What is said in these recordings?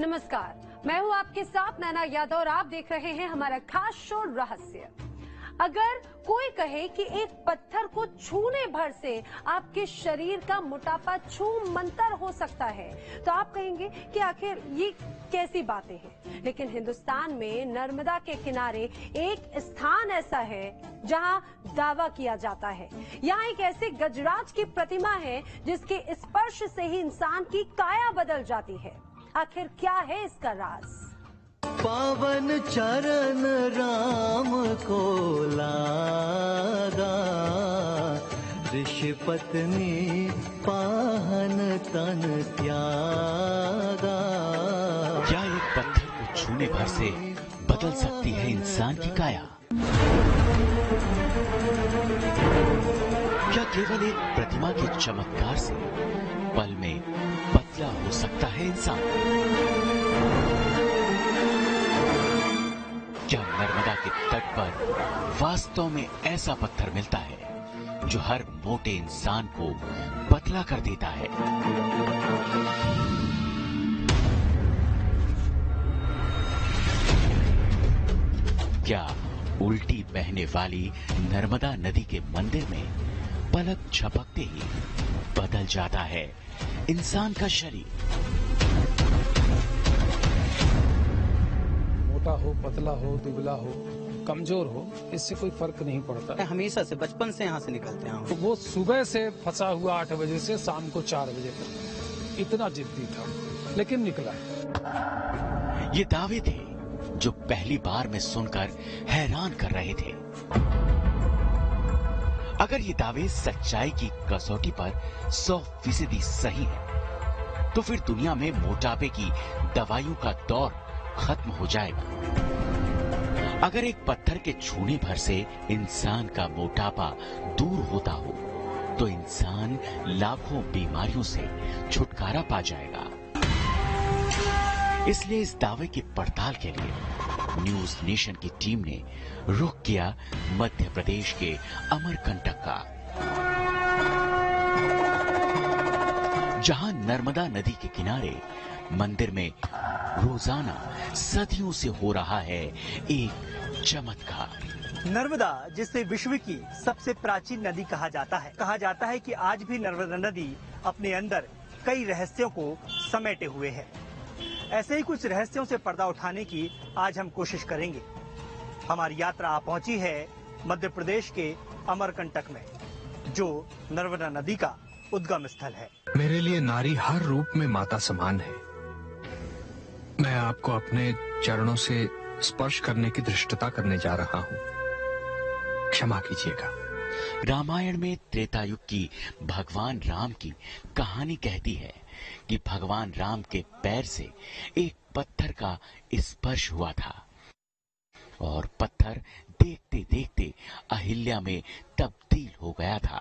नमस्कार, मैं हूं आपके साथ नैना यादव और आप देख रहे हैं हमारा खास शो रहस्य। अगर कोई कहे कि एक पत्थर को छूने भर से आपके शरीर का मोटापा छूमंतर हो सकता है, तो आप कहेंगे कि आखिर ये कैसी बातें हैं। लेकिन हिंदुस्तान में नर्मदा के किनारे एक स्थान ऐसा है जहां दावा किया जाता है। यहाँ एक ऐसे गजराज की प्रतिमा है जिसके स्पर्श से ही इंसान की काया बदल जाती है। आखिर क्या है इसका राज? पावन चरण राम को लागा, ऋषि पत्नी पाहन तन त्यागा। क्या एक पत्थर को छूने भर से बदल सकती है इंसान की काया? क्या केवल एक प्रतिमा के चमत्कार से पल में पतला हो सकता है इंसान? क्या नर्मदा के तट पर वास्तव में ऐसा पत्थर मिलता है जो हर मोटे इंसान को पतला कर देता है? क्या उल्टी बहने वाली नर्मदा नदी के मंदिर में पलक झपकते ही बदल जाता है इंसान का शरीर? मोटा हो, पतला हो, दुबला हो, कमजोर हो, इससे कोई फर्क नहीं पड़ता। हमेशा से बचपन से यहाँ से निकलते हैं। तो वो सुबह से फंसा हुआ 8 बजे से शाम को 4 बजे तक, इतना जिद्दी था, लेकिन निकला। ये दावे थे जो पहली बार में सुनकर हैरान कर रहे थे। अगर ये दावे सच्चाई की कसौटी पर 100% सही है, तो फिर दुनिया में मोटापे की दवाइयों का दौर खत्म हो जाएगा। अगर एक पत्थर के छूने भर से इंसान का मोटापा दूर होता हो, तो इंसान लाखों बीमारियों से छुटकारा पा जाएगा। इसलिए इस दावे की पड़ताल के लिए न्यूज नेशन की टीम ने रुख किया मध्य प्रदेश के अमरकंटक का, जहां नर्मदा नदी के किनारे मंदिर में रोजाना सदियों से हो रहा है एक चमत्कार। नर्मदा, जिसे विश्व की सबसे प्राचीन नदी कहा जाता है कि आज भी नर्मदा नदी अपने अंदर कई रहस्यों को समेटे हुए है। ऐसे ही कुछ रहस्यों से पर्दा उठाने की आज हम कोशिश करेंगे। हमारी यात्रा आ पहुंची है मध्य प्रदेश के अमरकंटक में, जो नर्मदा नदी का उद्गम स्थल है। मेरे लिए नारी हर रूप में माता समान है। मैं आपको अपने चरणों से स्पर्श करने की धृष्टता करने जा रहा हूँ, क्षमा कीजिएगा। रामायण में त्रेता युग की भगवान राम की कहानी कहती है कि भगवान राम के पैर से एक पत्थर का स्पर्श हुआ था और पत्थर देखते देखते अहिल्या में तब्दील हो गया था।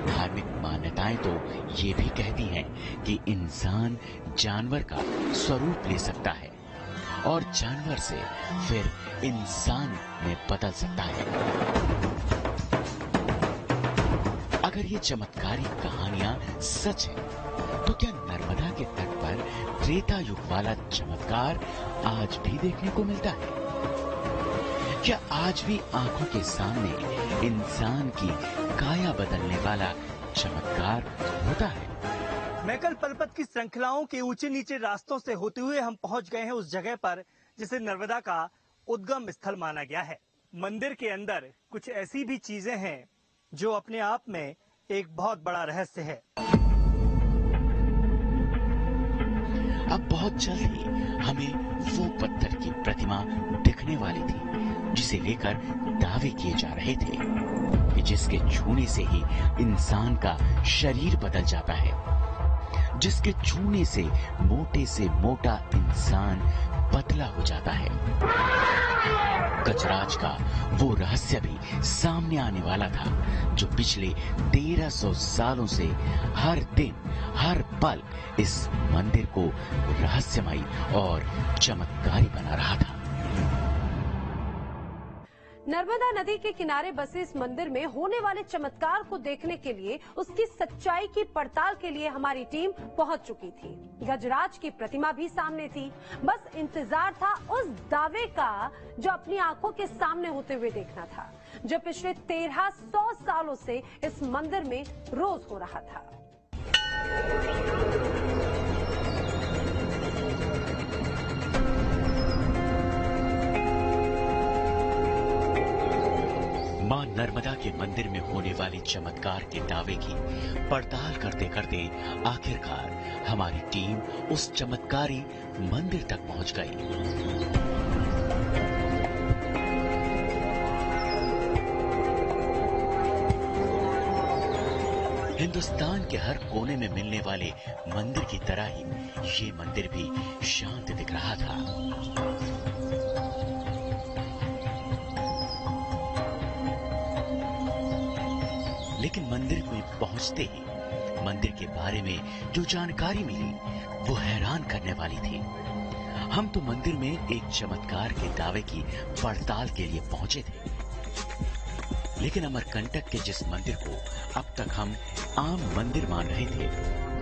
धार्मिक मान्यताएं तो ये भी कहती हैं कि इंसान जानवर का स्वरूप ले सकता है और जानवर से फिर इंसान में बदल सकता है। अगर ये चमत्कारी कहानियां सच है, तो क्या नर्मदा के तट पर त्रेता युग वाला चमत्कार आज भी देखने को मिलता है? क्या आज भी आंखों के सामने इंसान की काया बदलने वाला चमत्कार होता है? मैकल पलपत की श्रृंखलाओं के ऊंचे नीचे रास्तों से होते हुए हम पहुंच गए हैं उस जगह पर जिसे नर्मदा का उद्गम स्थल माना गया है। मंदिर के अंदर कुछ ऐसी भी चीजें हैं जो अपने आप में एक बहुत बड़ा रहस्य है। अब बहुत जल्द ही हमें वो पत्थर की प्रतिमा दिखने वाली थी जिसे लेकर दावे किए जा रहे थे कि जिसके छूने से ही इंसान का शरीर बदल जाता है, जिसके छूने से मोटा इंसान पतला हो जाता है। गजराज का वो रहस्य भी सामने आने वाला था जो पिछले 1300 सालों से हर दिन हर पल इस मंदिर को रहस्यमयी और चमत्कारी बना रहा था। नर्मदा नदी के किनारे बसे इस मंदिर में होने वाले चमत्कार को देखने के लिए, उसकी सच्चाई की पड़ताल के लिए हमारी टीम पहुंच चुकी थी। गजराज की प्रतिमा भी सामने थी। बस इंतजार था उस दावे का जो अपनी आंखों के सामने होते हुए देखना था, जो पिछले 1300 सालों से इस मंदिर में रोज हो रहा था। मां नर्मदा के मंदिर में होने वाले चमत्कार के दावे की पड़ताल करते करते आखिरकार हमारी टीम उस चमत्कारी मंदिर तक पहुंच गई। हिंदुस्तान के हर कोने में मिलने वाले मंदिर की तरह ही ये मंदिर भी शांत दिख रहा था। लेकिन मंदिर में पहुंचते ही मंदिर के बारे में जो जानकारी मिली वो हैरान करने वाली थी। हम तो मंदिर में एक चमत्कार के दावे की पड़ताल के लिए पहुंचे थे, लेकिन अमरकंटक के जिस मंदिर को अब तक हम आम मंदिर मान रहे थे,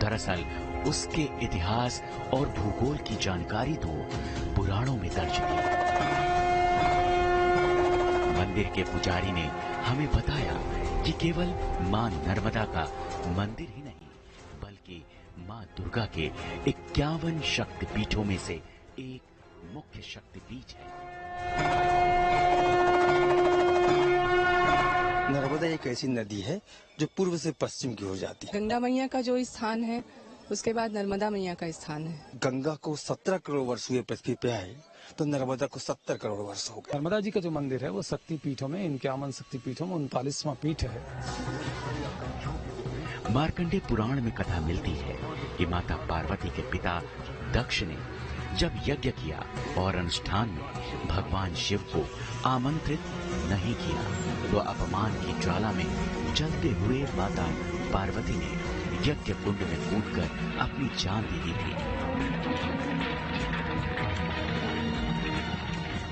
दरअसल उसके इतिहास और भूगोल की जानकारी तो पुराणों में दर्ज थी। मंदिर के पुजारी ने हमें बताया कि केवल मां नर्मदा का मंदिर ही नहीं, बल्कि मां दुर्गा के 51 शक्तिपीठों में से एक मुख्य शक्तिपीठ है। नर्मदा एक ऐसी नदी है जो पूर्व से पश्चिम की हो जाती है। गंगा मैया का जो स्थान है, उसके बाद नर्मदा मैया का स्थान है। गंगा को 17 करोड़ वर्ष हुए पृथ्वी पे आए, तो नर्मदा को 70 करोड़ वर्ष हो गए। नर्मदा जी का जो मंदिर है वो शक्तिपीठों में 51 शक्तिपीठों में 39वां पीठ है। मार्कंडेय पुराण में कथा मिलती है कि माता पार्वती के पिता दक्ष ने जब यज्ञ किया और अनुष्ठान में भगवान शिव को आमंत्रित नहीं किया, तो अपमान की ज्वाला में जलते हुए माता पार्वती ने यज्ञ कुंड में कूदकर अपनी जान दे दी थी।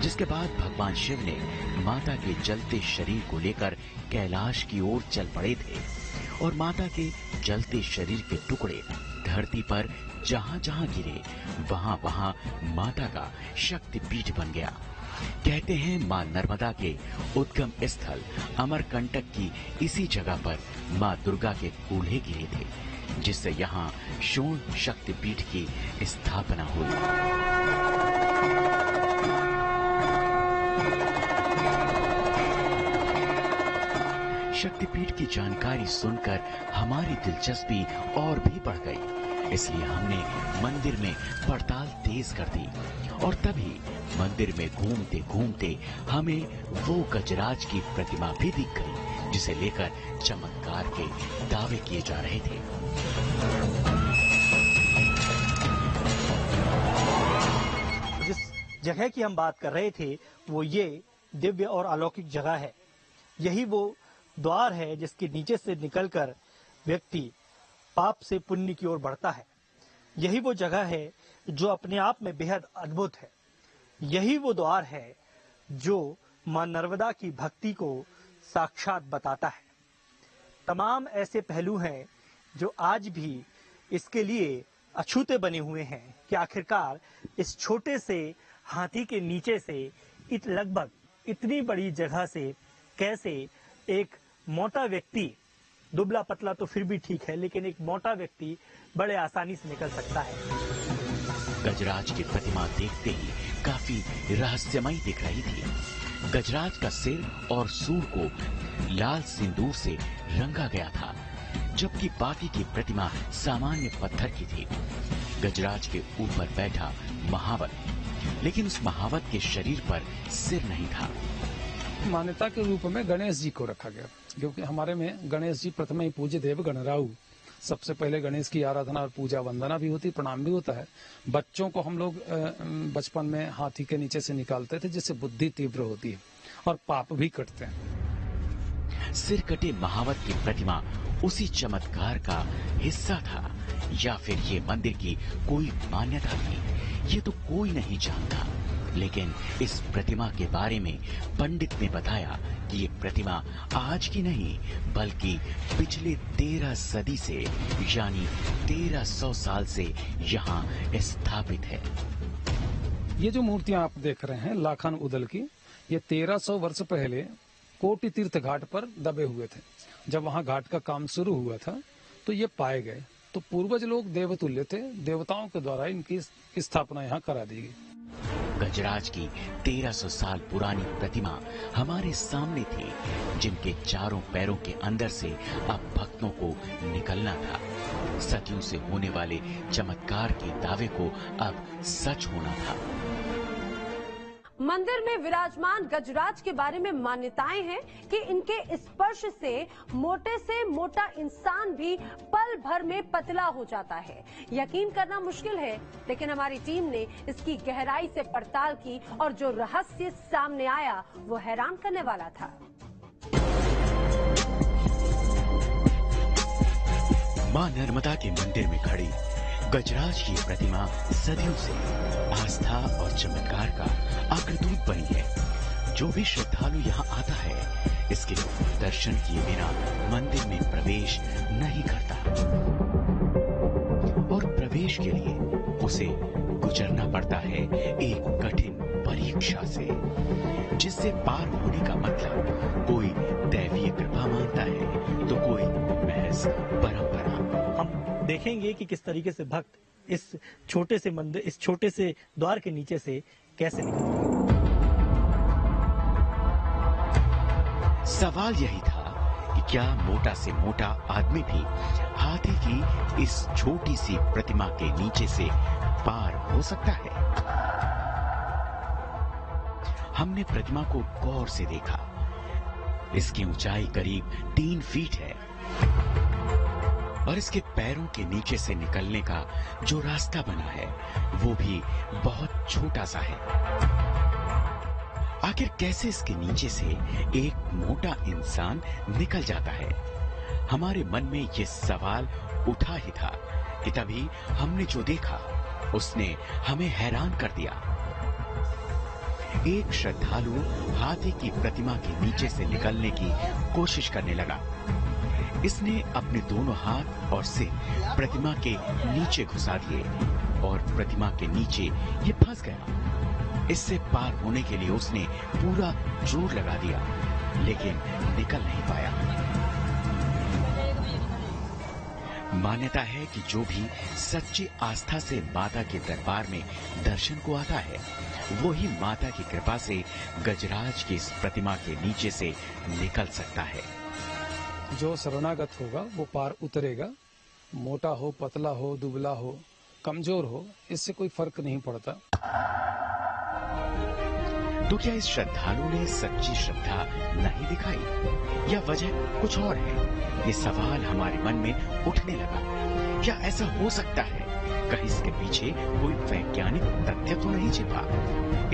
जिसके बाद भगवान शिव ने माता के जलते शरीर को लेकर कैलाश की ओर चल पड़े थे और माता के जलते शरीर के टुकड़े धरती पर जहां जहां गिरे वहां वहां माता का शक्तिपीठ बन गया। कहते हैं मां नर्मदा के उद्गम स्थल अमरकंटक की इसी जगह पर मां दुर्गा के कूल्हे गिरे थे, जिससे यहाँ शूर्ण शक्तिपीठ की स्थापना हुई। शक्तिपीठ की जानकारी सुनकर हमारी दिलचस्पी और भी बढ़ गई, इसलिए हमने मंदिर में पड़ताल तेज कर दी और तभी मंदिर में घूमते घूमते हमें वो गजराज की प्रतिमा भी दिख गई, जिसे लेकर चमत्कार के दावे किए जा रहे थे। जिस जगह की हम बात कर रहे थे वो ये दिव्य और अलौकिक जगह है। यही वो द्वार है जिसके नीचे से निकलकर व्यक्ति पाप से पुण्य की ओर बढ़ता है। यही वो जगह है जो अपने आप में बेहद अद्भुत है। यही वो द्वार है जो मां नर्मदा की भक्ति को साक्षात बताता है। तमाम ऐसे पहलू हैं जो आज भी इसके लिए अछूते बने हुए हैं कि आखिरकार इस छोटे से हाथी के नीचे से लगभग इतनी बड़ी जगह से कैसे एक मोटा व्यक्ति, दुबला पतला तो फिर भी ठीक है, लेकिन एक मोटा व्यक्ति बड़े आसानी से निकल सकता है। गजराज की प्रतिमा देखते ही काफी रहस्यमयी दिख रही थी। गजराज का सिर और सूंड को लाल सिंदूर से रंगा गया था, जबकि बाकी की प्रतिमा सामान्य पत्थर की थी। गजराज के ऊपर बैठा महावत, लेकिन उस महावत के शरीर पर सिर नहीं था। मान्यता के रूप में गणेश जी को रखा गया, क्योंकि हमारे में गणेश जी प्रथम ही पूज्य देव गणराऊ। सबसे पहले गणेश की आराधना और पूजा वंदना भी होती, प्रणाम भी होता है। बच्चों को हम लोग बचपन में हाथी के नीचे से निकालते थे, जिससे बुद्धि तीव्र होती है और पाप भी कटते हैं। सिर कटे महावत की प्रतिमा उसी चमत्कार का हिस्सा था या फिर ये मंदिर की कोई मान्यता थी, ये तो कोई नहीं जानता। लेकिन इस प्रतिमा के बारे में पंडित ने बताया कि ये प्रतिमा आज की नहीं बल्कि पिछले 13 सदी से यानी 1300 साल से यहाँ स्थापित है। ये जो मूर्तियां आप देख रहे हैं लाखन उदल की, ये 1300 वर्ष पहले कोटि तीर्थ घाट पर दबे हुए थे। जब वहां घाट का काम शुरू हुआ था तो ये पाए गए। तो पूर्वज लोग देवतुल्य थे, देवताओं के द्वारा इनकी स्थापना यहाँ करा दी गई। गजराज की 1300 साल पुरानी प्रतिमा हमारे सामने थी, जिनके चारों पैरों के अंदर से अब भक्तों को निकलना था। सदियों से होने वाले चमत्कार के दावे को अब सच होना था। मंदिर में विराजमान गजराज के बारे में मान्यताएं हैं कि इनके स्पर्श से मोटा इंसान भी पल भर में पतला हो जाता है। यकीन करना मुश्किल है, लेकिन हमारी टीम ने इसकी गहराई से पड़ताल की और जो रहस्य सामने आया वो हैरान करने वाला था। मां नर्मदा के मंदिर में खड़ी गजराज की प्रतिमा सदियों से आस्था और चमत्कार का अग्रदूत बनी है। जो भी श्रद्धालु यहाँ आता है, इसके दर्शन किए बिना मंदिर में प्रवेश नहीं करता और प्रवेश के लिए उसे गुजरना पड़ता है एक कठिन परीक्षा से, जिससे पार होने का मतलब कोई दैवीय कृपा मानता है तो कोई महज परंपरा। हम देखेंगे कि किस तरीके से भक्त इस छोटे से मंदिर, इस छोटे से द्वार के नीचे से कैसे निकलते हैं। सवाल यही था कि क्या मोटा से मोटा आदमी भी हाथी की इस छोटी सी प्रतिमा के नीचे से पार हो सकता है। हमने प्रतिमा को गौर से देखा। इसकी ऊंचाई करीब 3 फीट है और इसके पैरों के नीचे से निकलने का जो रास्ता बना है वो भी बहुत छोटा सा है। आखिर कैसे इसके नीचे से एक मोटा इंसान निकल जाता है? हमारे मन में ये सवाल उठा ही था कि तभी हमने जो देखा उसने हमें हैरान कर दिया। एक श्रद्धालु हाथी की प्रतिमा के नीचे से निकलने की कोशिश करने लगा। इसने अपने दोनों हाथ और सिर प्रतिमा के नीचे घुसा दिए और प्रतिमा के नीचे ये फंस गया। इससे पार होने के लिए उसने पूरा जोर लगा दिया, लेकिन निकल नहीं पाया। मान्यता है कि जो भी सच्ची आस्था से माता के दरबार में दर्शन को आता है, वो ही माता की कृपा से गजराज की इस प्रतिमा के नीचे से निकल सकता है। जो शरणागत होगा वो पार उतरेगा। मोटा हो, पतला हो, दुबला हो, कमजोर हो, इससे कोई फर्क नहीं पड़ता। तो क्या इस श्रद्धालु ने सच्ची श्रद्धा नहीं दिखाई या वजह कुछ और है? ये सवाल हमारे मन में उठने लगा। क्या ऐसा हो सकता है कहीं इसके पीछे कोई वैज्ञानिक तथ्य तो नहीं छिपा?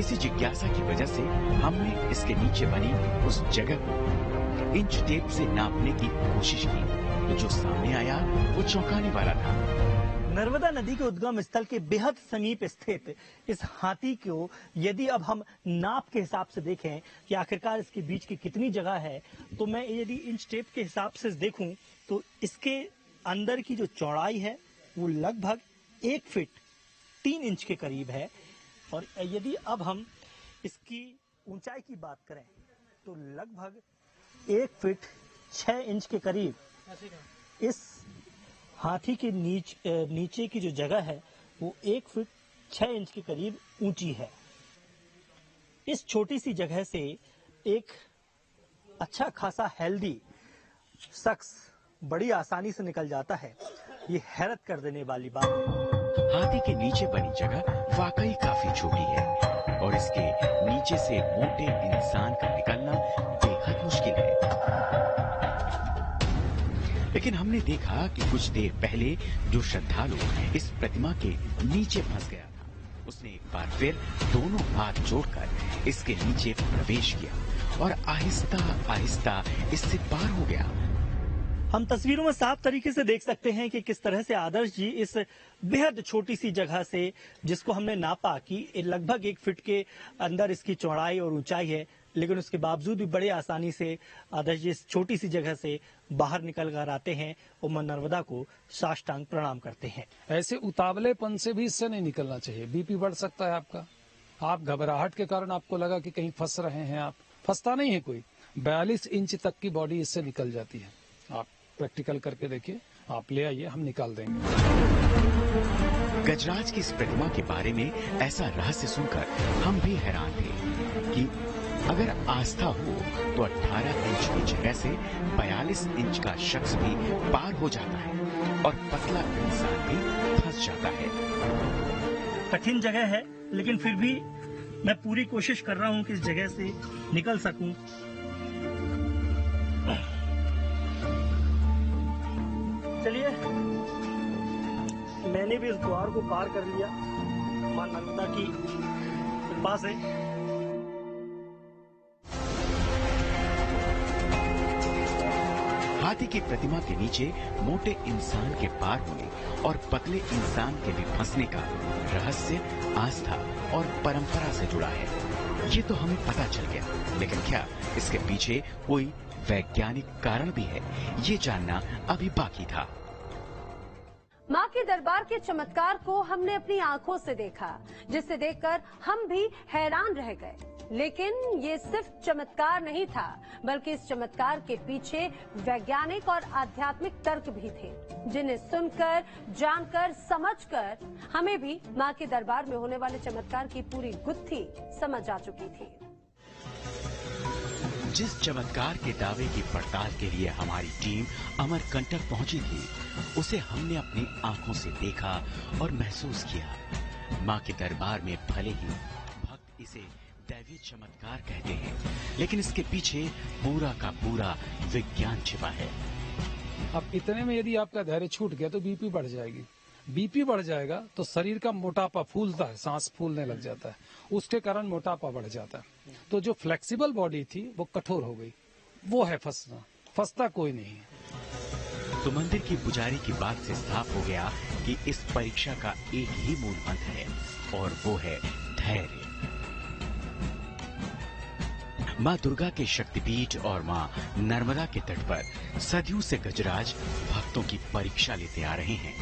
इसी जिज्ञासा की वजह से हमने इसके नीचे बनी उस जगह को इंच टेप से नापने की कोशिश की, तो जो सामने आया वो चौंकाने वाला था। नर्मदा नदी के उद्गम स्थल के बेहद समीप स्थित इस हाथी को यदि अब हम नाप के हिसाब से देखें कि आखिरकार इसके बीच की कितनी जगह है, तो मैं यदि इंच टेप के हिसाब से देखूं तो इसके अंदर की जो चौड़ाई है वो लगभग 1 फीट 3 इंच के करीब है। और यदि अब हम इसकी ऊंचाई की बात करें तो लगभग 1 फीट 6 इंच के करीब इस हाथी के नीचे की जो जगह है वो 1 फीट 6 इंच के करीब ऊंची है। इस छोटी सी जगह से एक अच्छा खासा हेल्दी शख्स बड़ी आसानी से निकल जाता है। ये हैरत कर देने वाली बात है। हाथी के नीचे बनी जगह वाकई काफी छोटी है और इसके नीचे से मोटे इंसान का निकलना बेहद मुश्किल है। लेकिन हमने देखा कि कुछ देर पहले जो श्रद्धालु इस प्रतिमा के नीचे फंस गया था, उसने एक बार फिर दोनों हाथ जोड़कर इसके नीचे प्रवेश किया और आहिस्ता आहिस्ता इससे पार हो गया। हम तस्वीरों में साफ तरीके से देख सकते हैं कि किस तरह से आदर्श जी इस बेहद छोटी सी जगह से, जिसको हमने नापा कि लगभग 1 फीट के अंदर इसकी चौड़ाई और ऊंचाई है, लेकिन उसके बावजूद भी बड़े आसानी से आदर्श जी इस छोटी सी जगह से बाहर निकल कर आते हैं और मां नर्मदा को साष्टांग प्रणाम करते हैं। ऐसे उतावलेपन से भी इससे नहीं निकलना चाहिए, बीपी बढ़ सकता है आपका। आप घबराहट के कारण आपको लगा कि कहीं फंस रहे हैं, आप फंसता नहीं है कोई। 42 इंच तक की बॉडी इससे निकल जाती है। आप प्रैक्टिकल करके देखिए, आप ले आइए, हम निकाल देंगे। गजराज की इस प्रतिमा के बारे में ऐसा रहस्य सुनकर हम भी हैरान थे कि अगर आस्था हो तो 18 इंच की जगह से 42 इंच का शख्स भी पार हो जाता है और पतला इंसान भी फंस जाता है। कठिन जगह है, लेकिन फिर भी मैं पूरी कोशिश कर रहा हूं कि इस जगह से निकल सकूं। चलिए, मैंने भी इस द्वार को पार कर लिया मां नर्मदा की कृपा से। हाथी की प्रतिमा के नीचे मोटे इंसान के पार होने और पतले इंसान के भी फंसने का रहस्य आस्था और परंपरा से जुड़ा है। ये तो हमें पता चल गया, लेकिन क्या इसके पीछे कोई वैज्ञानिक कारण भी है, ये जानना अभी बाकी था। मां के दरबार के चमत्कार को हमने अपनी आंखों से देखा, जिसे देखकर हम भी हैरान रह गए। लेकिन ये सिर्फ चमत्कार नहीं था, बल्कि इस चमत्कार के पीछे वैज्ञानिक और आध्यात्मिक तर्क भी थे, जिन्हें सुनकर, जानकर, समझकर हमें भी मां के दरबार में होने वाले चमत्कार की पूरी गुत्थी समझ आ चुकी थी। जिस चमत्कार के दावे की पड़ताल के लिए हमारी टीम अमरकंटक पहुंची थी, उसे हमने अपनी आंखों से देखा और महसूस किया। मां के दरबार में भले ही भक्त इसे दैवीय चमत्कार कहते हैं, लेकिन इसके पीछे पूरा का पूरा विज्ञान छिपा है। अब इतने में यदि आपका धैर्य छूट गया तो बीपी बढ़ जाएगी। बीपी बढ़ जाएगा तो शरीर का मोटापा फूलता है, सांस फूलने लग जाता है, उसके कारण मोटापा बढ़ जाता है। तो जो फ्लेक्सिबल बॉडी थी वो कठोर हो गई, वो है फंसना। फंसता कोई नहीं है। तो मंदिर की पुजारी की बात से साफ हो गया कि इस परीक्षा का एक ही मूल मंत्र है, और वो है धैर्य। मां दुर्गा के शक्तिपीठ और मां नर्मदा के तट पर सदियों से गजराज भक्तों की परीक्षा लेते आ रहे हैं।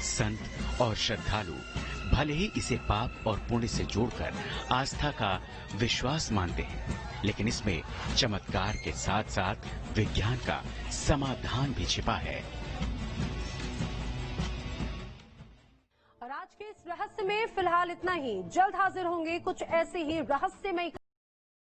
संत और श्रद्धालु भले ही इसे पाप और पुण्य से जोड़कर आस्था का विश्वास मानते हैं, लेकिन इसमें चमत्कार के साथ साथ विज्ञान का समाधान भी छिपा है। और आज के इस रहस्य में फिलहाल इतना ही। जल्द हाजिर होंगे कुछ ऐसे ही रहस्यमय